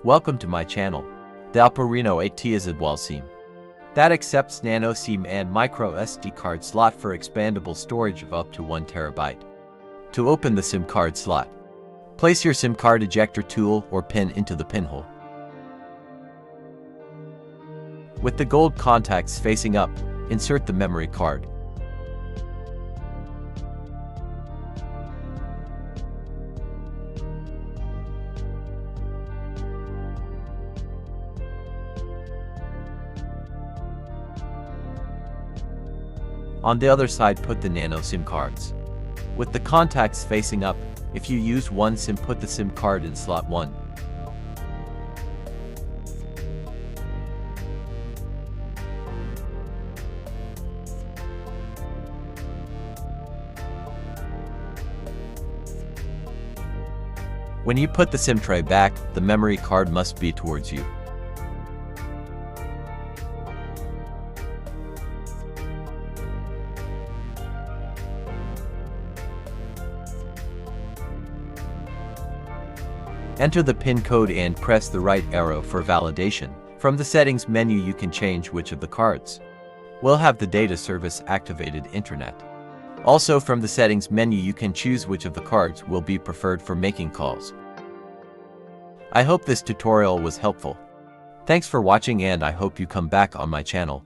Welcome to my channel. The OPPO RENO 8T is a dual SIM that accepts Nano SIM and micro SD card slot for expandable storage of up to 1 TB. To open the SIM card slot, place your SIM card ejector tool or pin into the pinhole. With the gold contacts facing up, insert the memory card. On the other side, put the Nano SIM cards. With the contacts facing up, if you use one SIM, put the SIM card in slot 1. When you put the SIM tray back, the memory card must be towards you. Enter the PIN code and press the right arrow for validation. From the settings menu you can change which of the cards will have the data service activated internet. Also from the settings menu you can choose which of the cards will be preferred for making calls. I hope this tutorial was helpful. Thanks for watching and I hope you come back on my channel.